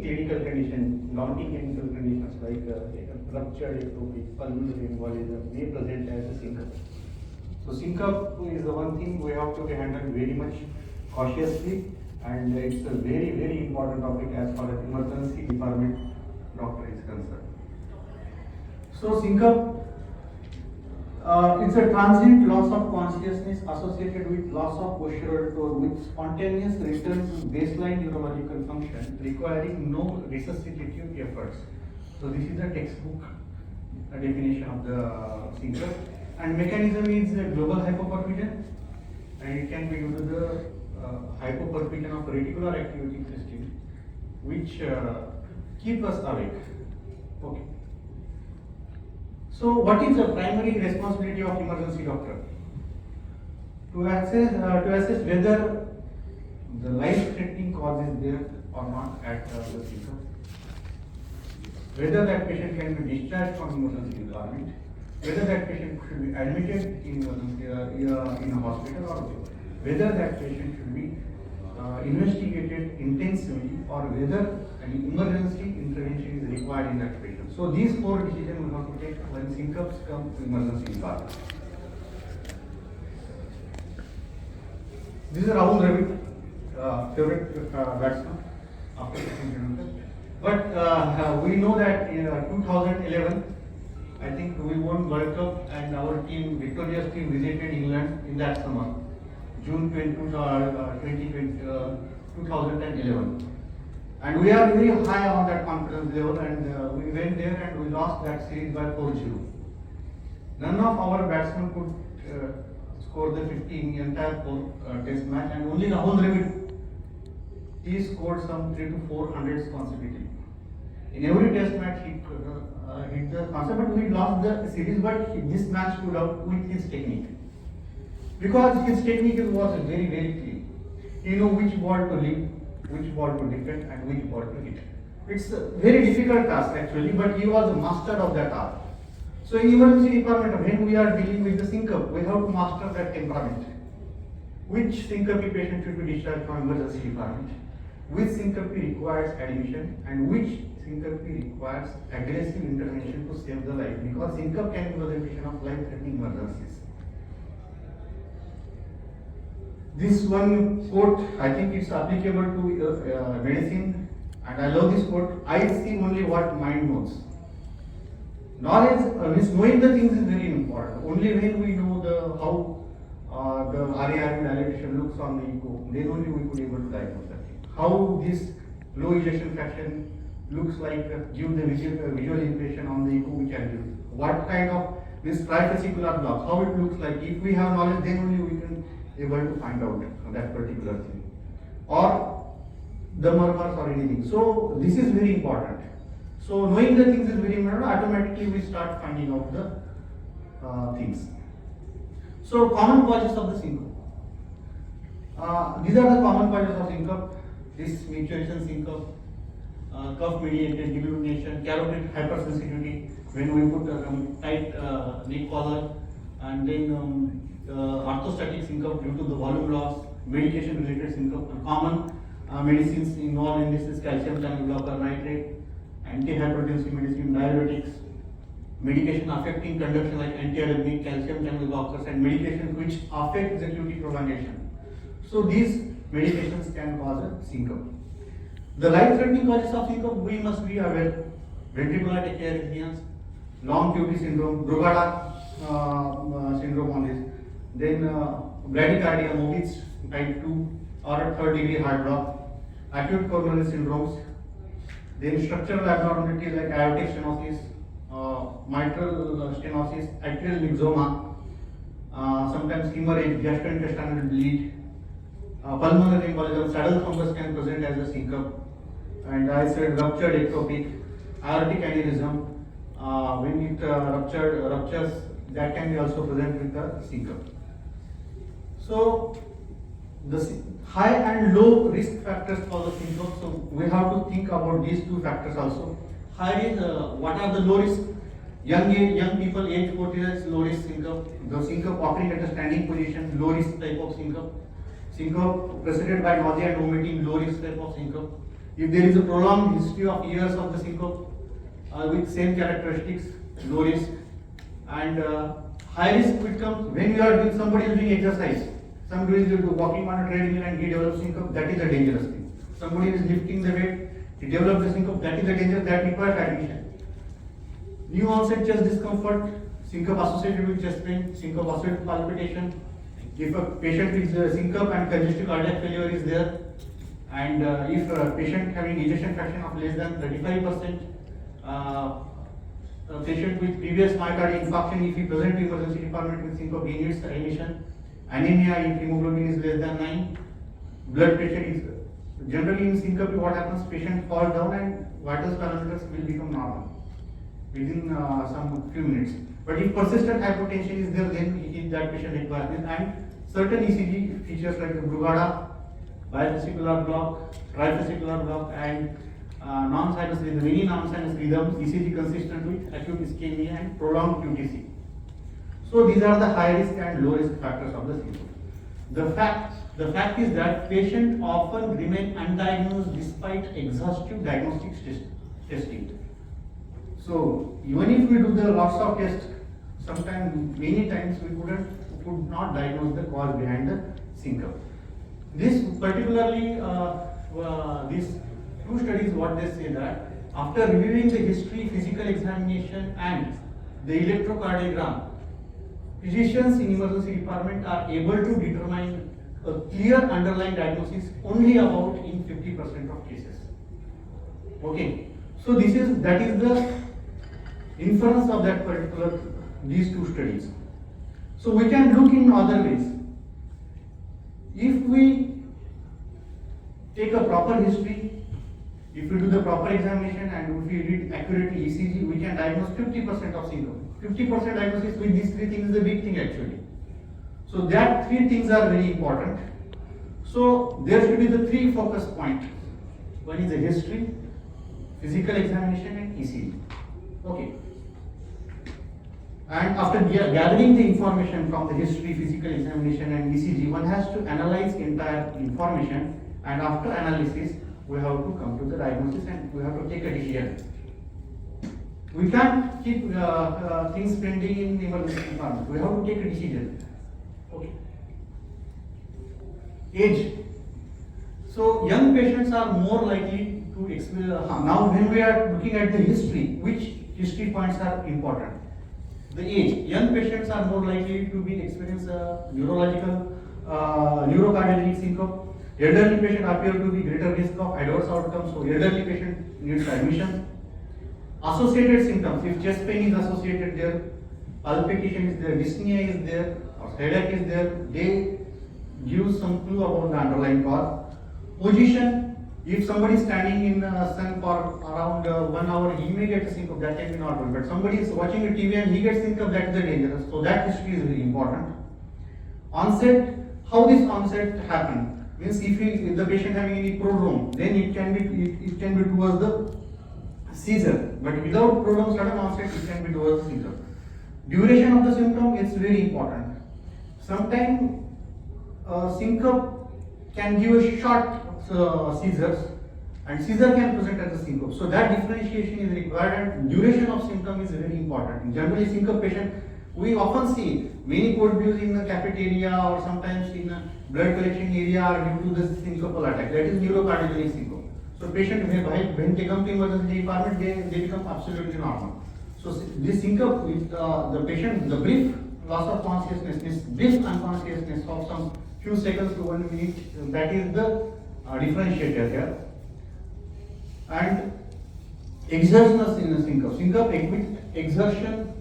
Clinical condition, non-clinical conditions like ruptured ectopic, pulmonary embolism may present as a syncope. So syncope is the one thing we have to handle very much cautiously, and it's a very important topic as far as emergency department doctor is concerned. So syncope, it's a transient loss of consciousness associated with loss of postural tone with spontaneous return to baseline neurological function requiring no resuscitative efforts. So this is a textbook definition of the syncope. And mechanism is global hypoperfusion, and it can be due to the hypoperfusion of reticular activating system, which keep us awake. Okay. So, what is the primary responsibility of emergency doctor? To assess whether the life-threatening cause is there or not at the syncope, whether that patient can be discharged from emergency department, whether that patient should be admitted in a hospital, or whether that patient should be investigated intensively, or whether an emergency intervention is required in that patient. So these four decisions we have to take when syncopes come to emergency department. This is Rahul Dravid, favorite batsman after Sachin. But we know that in 2011, I think we won World Cup, and our team, victorious team, visited England in that summer, June 2011. And we are very high on that confidence level, and we went there and we lost that series by 4-0. None of our batsmen could score the 50 in the entire test match, and only Rahul Dravid, he scored some 300 to 400 consecutively. In every test match, he hit the concept, but we lost the series. But this match stood out with his technique, because his technique was very clear. He knew which ball to leave, which ball to defend, and which ball to hit. It's a very difficult task actually, but he was a master of that art. So in emergency department, when we are dealing with the syncope, we have to master that temperament. Which syncope patient should be discharged from emergency department? Which syncope requires admission, and which syncope requires aggressive intervention to save the life, because syncope can be presentation of life-threatening emergencies. This one quote, I think it's applicable to medicine, and I love this quote: "I see only what mind knows." Knowledge, means knowing the things is very important. Only when we know how the RAR dilatation looks on the echo, then only we could able to diagnose that thing. How this low ejection fraction looks like, give the visual impression on the echo we can give. What kind of this trifascicular blocks, how it looks like. If we have knowledge, then only we can able to find out that particular thing, or the murmurs or anything. So this is very important. So knowing the things is very important. Automatically we start finding out the things. So common causes of the syncope. These are the common causes of syncope. This mutilation syncope, cuff mediated deglutition, carotid hypersensitivity when we put a tight neck collar, and then orthostatic syncope due to the volume loss, medication related syncope. Common medicines involved in this is calcium channel blocker, nitrate, antihypertensive medicine, diuretics, medication affecting conduction like antiarrhythmic, calcium channel blockers, and medications which affect the QT prolongation. So these medications can cause a syncope. The life-threatening causes of syncope, we must be aware: ventricular tachyarrhythmias, long QT syndrome, Brugada syndrome on this, then bradycardia, Mobitz type 2 or a third degree heart block, acute coronary syndromes, then structural abnormalities like aortic stenosis, mitral stenosis, atrial myxoma, sometimes hemorrhage, gastrointestinal bleed, pulmonary embolism, saddle thrombus can present as a syncope, and I said ruptured ectopic, aortic aneurysm, when it ruptures, that can be also present with the syncope. So the high and low risk factors for the syncope. So we have to think about these two factors also. High is what are the low risk? Young people, age 40 years, low risk syncope. The syncope occurring at a standing position, low risk type of syncope. Syncope preceded by nausea and vomiting, low risk type of syncope. If there is a prolonged history of years of the syncope with same characteristics, low risk. And high risk will come when you are doing, somebody is doing exercise. Somebody is walking on a treadmill and he develops syncope, that is a dangerous thing. Somebody is lifting the weight, he develops the syncope, that is a danger, that requires admission. New onset chest discomfort, syncope associated with chest pain, syncope associated with palpitation. If a patient with syncope and congestive cardiac failure is there, and if a patient having ejection fraction of less than 35%, a patient with previous myocardial infarction, if he present to emergency department with syncope, he needs admission. Anemia if hemoglobin is less than 9. Blood pressure is generally in syncope. What happens? Patient falls down and vital parameters will become normal within some few minutes. But if persistent hypotension is there, then that patient requires this. And certain ECG features like Brugada, bifascicular block, trifascicular block, and non-sinus rhythm, many non-sinus rhythms, ECG consistent with acute ischemia and prolonged QTC. So these are the high risk and low risk factors of the syncope. The fact is that patients often remain undiagnosed despite exhaustive diagnostic testing. So even if we do the lots of tests, sometimes many times we could not diagnose the cause behind the syncope. This particularly, these two studies, what they say that after reviewing the history, physical examination and the electrocardiogram, physicians in emergency department are able to determine a clear underlying diagnosis only about in 50% of cases. Okay, so that is the inference of that particular, these two studies. So we can look in other ways. If we take a proper history, if we do the proper examination and if we read accurately ECG, we can diagnose 50% of syncope. 50% diagnosis with these three things is a big thing actually. So that three things are very important. So there should be the three focus points. One is the history, physical examination and ECG. Okay. And after gathering the information from the history, physical examination and ECG, one has to analyze entire information, and after analysis, we have to come to the diagnosis and we have to take a decision. We can't keep things pending in the emergency department. We have to take a decision. Okay. Age. So young patients are more likely to experience. Now when we are looking at the history, which history points are important? The age. Young patients are more likely to be experience neurological, neurocardiogenic syncope. Elderly patient appear to be greater risk of adverse outcomes. So elderly patient needs admission. Associated symptoms. If chest pain is associated there, palpitation is there, dyspnea is there, or headache is there, they give some clue about the underlying cause. Position. If somebody is standing in the sun for around 1 hour, he may get a syncope, that can be normal. But somebody is watching a TV and he gets syncope, that is the dangerous. So that history is very important. Onset, how this onset happened? Means if the patient having any prodrome, then it can be towards the seizure. But without prodrome sudden onset, it can be towards the seizure. Duration of the symptom is very important. Sometimes syncope can give a short seizures, and seizure can present as a syncope. So that differentiation is required, and duration of symptom is very important. Generally, syncope patient, we often see many cold views in the cafeteria or sometimes in the blood collection area are due to the syncopal attack. That is neurocardiogenic syncope. So patient when they come to emergency department, they become absolutely normal. So this syncope with the patient, the brief loss of consciousness, this brief unconsciousness of some few seconds to 1 minute, that is the differentiator here. And exertion in the syncope. Syncope with exertion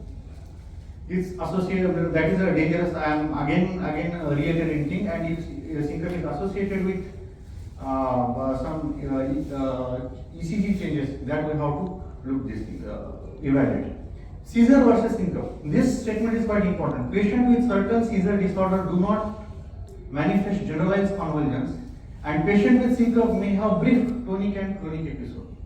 is associated, that is a dangerous, I am again reiterating, and if syncope is associated with some ECG changes, that we have to look this evaluate. Seizure versus syncope. This statement is quite important. Patients with certain seizure disorder do not manifest generalized convulsions, and patient with syncope may have brief tonic and clonic episode.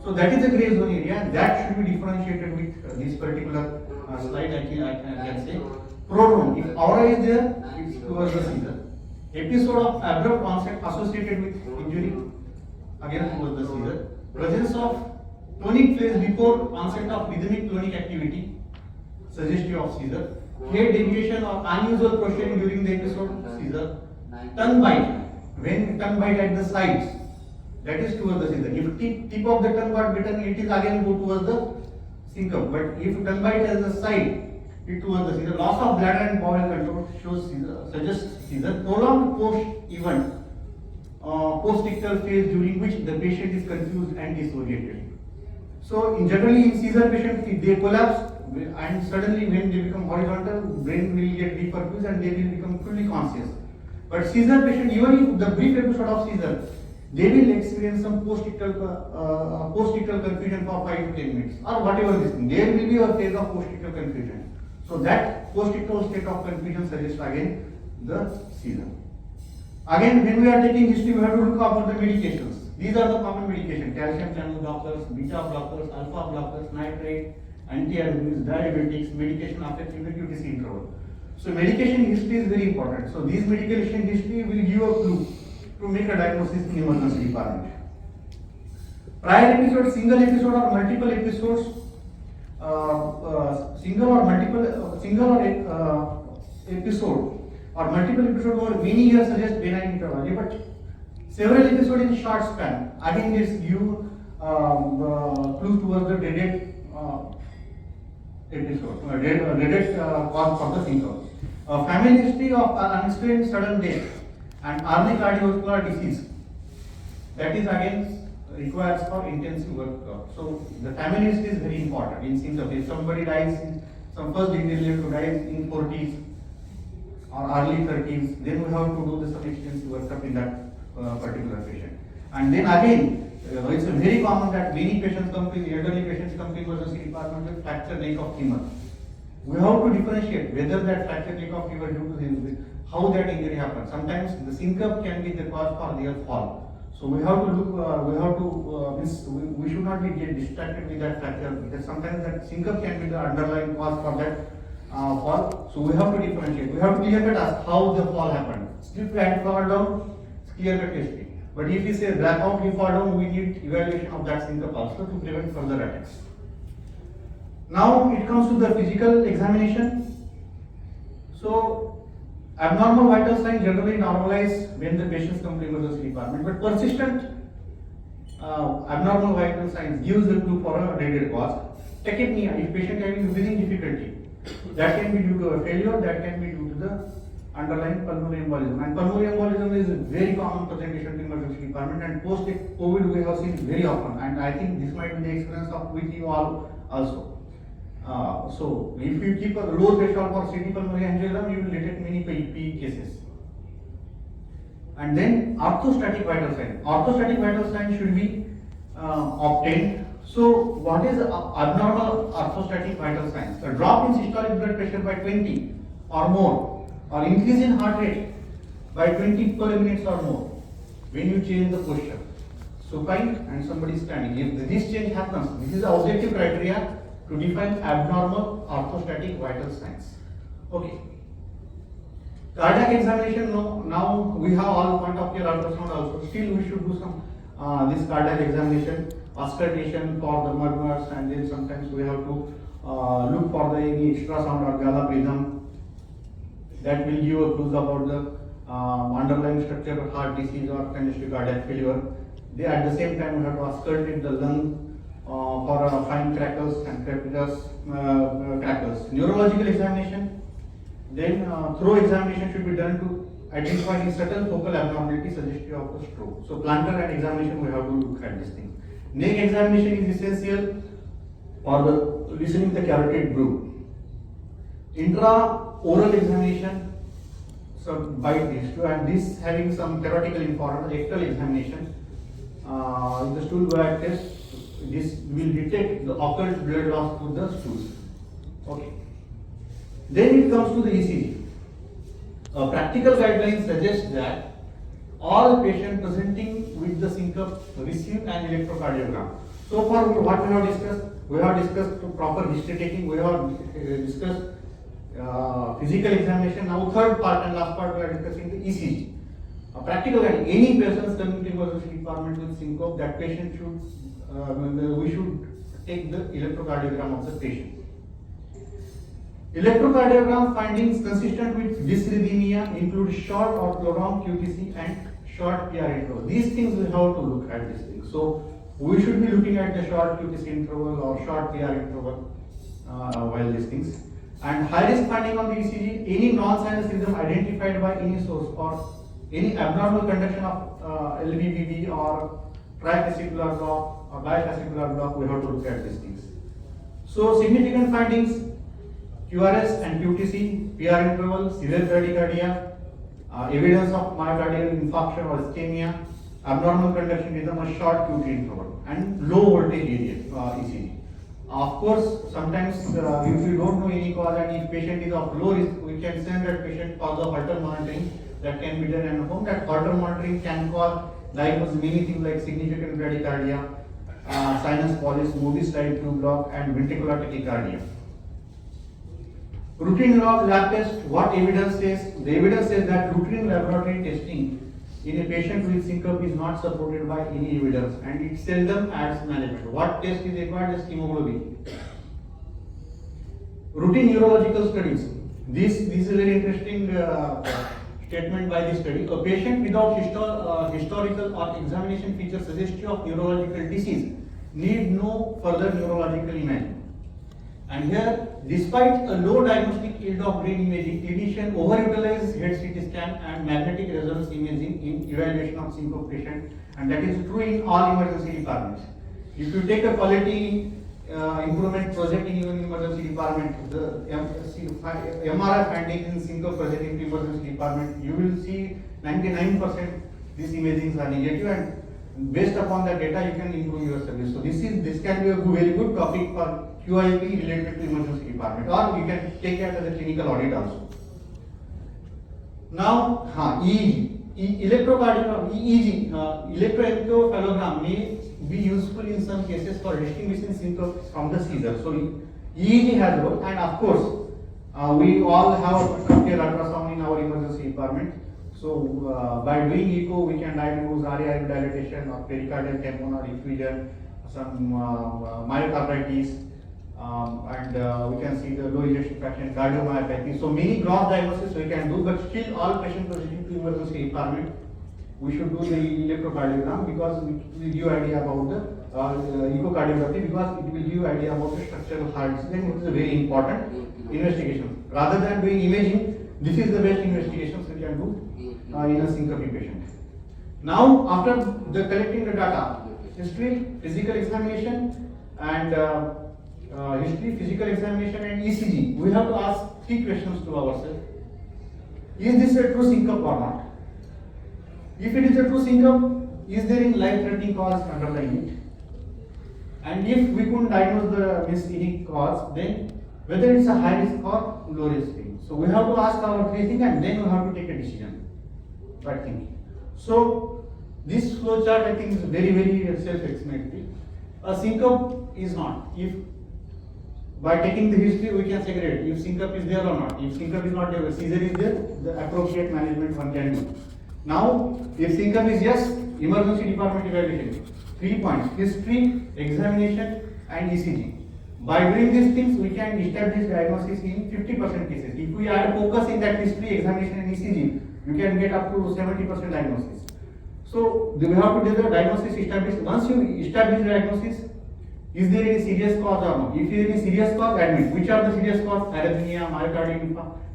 So that is a gray zone area, and that should be differentiated with this particular slide. I can say prodrome. If aura is there, it's towards the seizure. Episode of abrupt onset associated with injury, again towards the seizure. Presence of tonic phase before onset of rhythmic tonic activity, suggestive of seizure. Head deviation or unusual proceeding during the episode, seizure. Tongue bite, when tongue bite at the sides, that is towards the seizure. If tip of the tongue got bitten, it is again go towards the syncope. But if tongue bite has the side, it towards the seizure. Loss of bladder and bowel control shows seizure, suggests seizure. Prolonged post-event, post-ictal phase during which the patient is confused and disoriented. So, generally in seizure patient, if they collapse and suddenly when they become horizontal, brain will get deperfused and they will become fully conscious. But seizure patient, even if the brief episode of seizure, they will experience some post-ictal confusion for 5 to 10 minutes or whatever this thing. There will be a phase of post-ictal confusion. So that post-ictal state of confusion suggests again the seizure. Again, when we are taking history, we have to look about the medications. These are the common medications: calcium channel blockers, beta blockers, alpha blockers, nitrate, antiarrhythmics, diabetics, medication affecting the QTC interval. So medication history is very important. So these medication history will give a clue to make a diagnosis in emergency department. Prior episode, single episode or multiple episodes, episode or multiple episode over many years suggest benign etiology, but several episodes in short span again this give clue towards the dreaded dreaded cause for the syncope. Family history of unexplained sudden death and early cardiovascular disease, that is again requires for intensive work. So the family history is very important in syncope. If somebody dies, some first degree relative dies in 40s or early 30s, then we have to do some extensive workup in that particular patient. And then again, it's very common that many patients come to the elderly patients come to emergency department with fractured neck of femur. We have to differentiate whether that fractured neck of femur due to the how that injury happens. Sometimes the syncope can be the cause for their fall. So we have to look. We should not be get distracted with that fracture because sometimes that syncope can be the underlying cause for that fall. So we have to differentiate. We have to clear cut ask how the fall happened. Slip and fall down, clear cut history. But if we say blackout, we fall down, we need evaluation of that syncope also to prevent further attacks. Now it comes to the physical examination. So abnormal vital signs generally normalize when the patients come to emergency department, but persistent abnormal vital signs gives a clue for a dreaded cause. Tachypnea, if patient having breathing difficulty, that can be due to a failure, that can be due to the underlying pulmonary embolism. And pulmonary embolism is a very common presentation to emergency department, and post-COVID we have seen very often. And I think this might be the experience of with you all also. So if you keep a low threshold for CD pulmonary angiogram, you will detect many PE cases. And then orthostatic vital sign. Orthostatic vital sign should be obtained. So what is abnormal orthostatic vital signs? A drop in systolic blood pressure by 20 or more, or increase in heart rate by 20 per minutes or more when you change the posture. Supine and somebody standing. If this change happens, this is the objective criteria to define abnormal orthostatic vital signs. Okay. Cardiac examination, now we have all point of care ultrasound also. Still we should do some this cardiac examination, auscultation for the murmurs, and then sometimes we have to look for the any ultrasound or gallop rhythm that will give a clues about the underlying structure of heart disease or congestive cardiac failure. They at the same time we have to auscultate the lung for fine crackles and crepitus crackles. Neurological examination, then through examination should be done to identify any subtle focal abnormality suggestive of a stroke. So plantar and examination we have to look at this thing. Neck examination is essential for the listening the carotid groove. Intraoral examination, so by this and this having some theoretical information. Rectal examination, the stool bag test. This will detect the occult blood loss through the stools. Okay. Then it comes to the ECG. Practical guidelines suggest that all patients presenting with the syncope receive an electrocardiogram. So far, what we have discussed proper history taking. We have discussed physical examination. Now, third part and last part we are discussing the ECG. practical guide, any patients coming to emergency department with syncope, that patient should, we should take the electrocardiogram of the patient. Electrocardiogram findings consistent with dysrhythmia include short or prolonged QTC and short PR interval. These things we have to look at these things. So we should be looking at the short QTC interval or short PR interval while these things. And high risk finding on the ECG, any non-sinus rhythm identified by any source or any abnormal conduction of LVVV or trifascicular block or bifascicular block, we have to look at these things. So significant findings, QRS and QTC, PR interval, severe bradycardia, evidence of myocardial infarction or ischemia, abnormal conduction rhythm, a short QT interval, and low voltage area ECG. Of course, sometimes if we don't know any cause and if patient is of low risk, we can send that patient for the Holter monitoring that can be done at home. That Holter monitoring can diagnose many things like significant bradycardia, sinus polyps, Mobius type 2 block, and ventricular tachycardia. Routine lab test, what evidence says? The evidence says that routine laboratory testing in a patient with syncope is not supported by any evidence and it seldom adds management. What test is required is hemoglobin. Routine neurological studies. This is a very interesting statement by this study. A patient without historical or examination features suggestive of neurological disease need no further neurological imaging. And here, despite a low diagnostic yield of brain imaging, clinician overutilizes head CT scan and magnetic resonance imaging in evaluation of syncope patient, and that is true in all emergency departments. If you take a quality improvement project in even emergency department, the MRI findings in syncope project in emergency department, you will see 99% these imagings are negative, and based upon the data, you can improve your service. So this can be a very good topic for QIP related to emergency department, or you can take it as a clinical audit also. Now, EEG, electroencephalogram may be useful in some cases for distinguishing syncope from the seizure. So EEG has a role, and of course, we all have computer ultrasound in our emergency department. So by doing echo, we can diagnose RAI dilatation or pericardial tamponade effusion, some myocarditis. And we can see the low ejection fraction, cardiomyopathy. So many gross diagnoses we can do, but still all patients presenting to emergency department, we should do the electrocardiogram because it will give idea about the echocardiography, because it will give idea about the structural heart disease, and it is a very important investigation. Rather than doing imaging, this is the best investigations we can do in a syncope patient. Now, after collecting the data, history, physical examination, and physical examination and ECG, we have to ask 3 questions to ourselves. Is this a true syncope or not? If it is a true syncope, is there any life-threatening cause underlying it? And if we couldn't diagnose any cause, then whether it's a high risk or low risk thing. So we have to ask our 3 things and then we have to take a decision. Right thinking. So this flow chart I think is very, very self-explanatory. A syncope is not. If by taking the history, we can segregate if syncope is there or not. If syncope is not there, seizure is there, the appropriate management one can do. Now, if syncope is yes, emergency department evaluation. 3 points: history, examination, and ECG. By doing these things, we can establish diagnosis in 50% cases. If we add focus in that history, examination, and ECG, you can get up to 70% diagnosis. So, we have to do the diagnosis established. Once you establish the diagnosis, is there any serious cause or not? If there is any serious cause, admit. Which are the serious cause? Arrhythmia, myocardial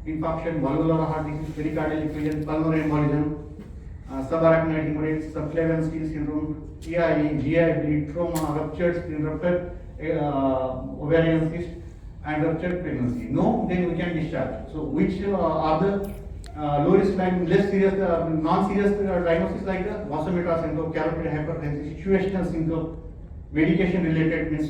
infarction, valvular heart disease, pericardial effusion, pulmonary embolism, subarachnoid hemorrhage, subclavian steal syndrome, TIE, GI, trauma, ruptured spleen, ruptured ovarian cyst, and ruptured pregnancy. No, then we can discharge. So, which are the low risk, less serious, non-serious diagnosis like the vasomotor syndrome, carotid hypertension, situational syncope, medication related means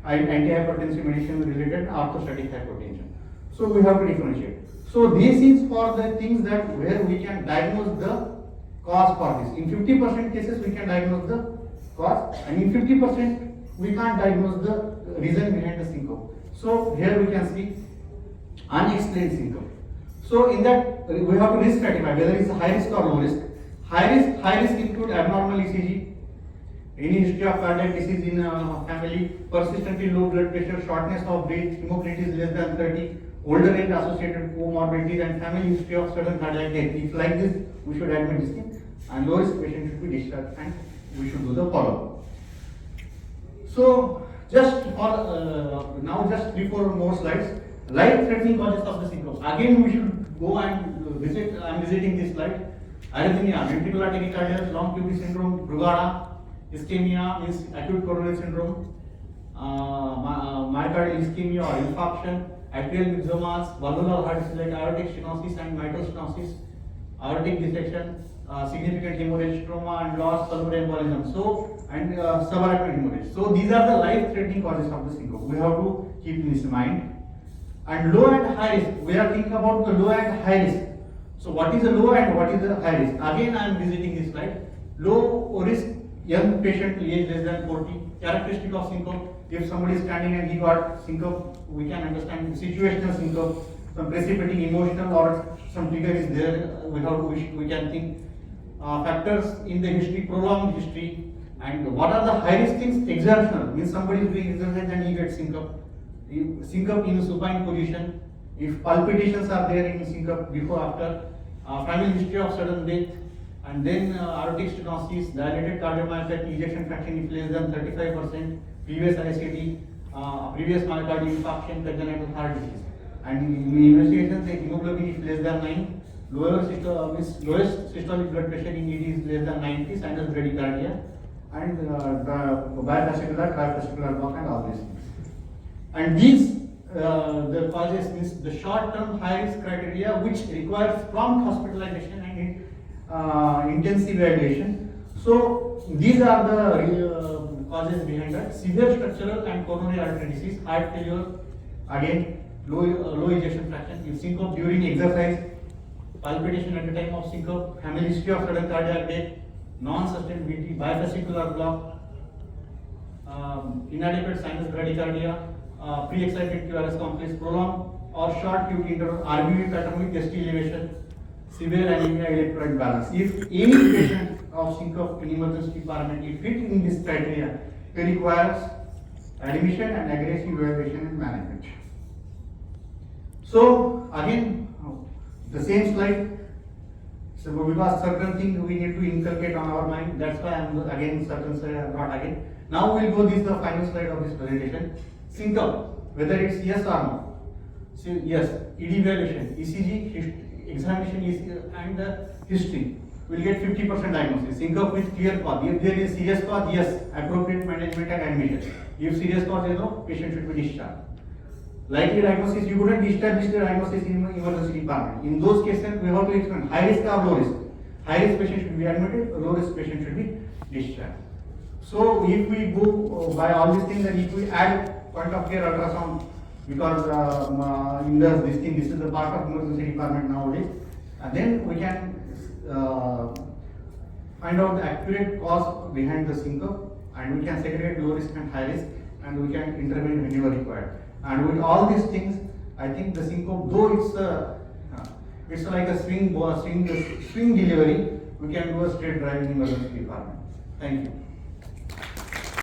antihypertensive medicine related orthostatic hypotension. So we have to differentiate. So this is for the things that where we can diagnose the cause for this. In 50% cases we can diagnose the cause, and in 50% we can't diagnose the reason behind the syncope. So here we can see unexplained syncope. So in that we have to risk stratify whether it's high risk or low risk. High risk include abnormal ECG, any history of cardiac disease in family, persistently low blood pressure, shortness of breath, hemoglobin is less than 30, older age associated comorbidities, and family history of sudden cardiac death. If like this, we should admit this thing, and low risk patient should be discharged, and we should do the follow-up. So just for now, just 3-4 more slides. Life-threatening causes of the syncope. Again, we should go and visit. I am visiting this slide. Arrhythmia, ventricular tachycardia, long QT syndrome, Brugada, ischemia means acute coronary syndrome, myocardial ischemia or infarction, atrial myxomas, valvular heart disease like aortic stenosis and mitral stenosis, aortic dissection, significant hemorrhage, trauma and loss, pulmonary embolism. So and subarachnoid hemorrhage. So these are the life-threatening causes of the syncope. We have to keep this in mind. And low and high risk. We are thinking about the low and high risk. So what is the low and what is the high risk? Again, I am visiting this slide. Low risk, young patient, age less than 40. Characteristic of syncope. If somebody is standing and he got syncope, we can understand situational syncope. Some precipitating emotional or some trigger is there. We can think factors in the history, prolonged history. And what are the high risk things? Exertional means somebody is doing exercise and he gets syncope. Syncope in supine position. If palpitations are there in syncope before after, family history of sudden death, and then aortic stenosis, dilated cardiomyopathy, ejection fraction if less than 35%, previous ICD, previous myocardial infarction, congenital heart disease. And in investigations, the hemoglobin is less than 9, lowest systolic blood pressure in ED is less than 90, sinus bradycardia, and bifascicular, trifascicular block, and all these things. And these the causes means the short-term high-risk criteria which requires prompt hospitalization and intensive evaluation. So these are the causes behind that: severe structural and coronary artery disease, heart failure, again low ejection fraction, if syncope during exercise, palpitation at the time of syncope, family history of sudden cardiac death, non-sustained VT, bifascicular block, inadequate sinus bradycardia, pre-excited QRS complex, prolonged or short QT interval, RBV pattern with ST elevation, severe anemia, electrolyte balance. If any patient of syncope in emergency department is fit in this criteria, it requires admission and aggressive evaluation and management. So again, the same slide. So because certain things we need to inculcate on our mind, that's why I am again certain slide not again. Now we'll go, this is the final slide of this presentation. Syncope, whether it's yes or no. So yes, ED evaluation, ECG, examination and the history will get 50% diagnosis. Syncope with clear cause. If there is serious cause, yes, appropriate management and admission. If serious cause is no, patient should be discharged. Likely diagnosis, you couldn't establish the diagnosis in emergency department. In those cases, we have to explain high risk or low risk. High risk patient should be admitted, low risk patient should be discharged. So if we go by all these things, and if we add point of care ultrasound, because in this is the part of emergency department nowadays, then we can find out the accurate cause behind the syncope, and we can segregate low risk and high risk, and we can intervene whenever required. And with all these things, I think the syncope, though it's like a swing delivery, we can do a straight drive in emergency department. Thank you.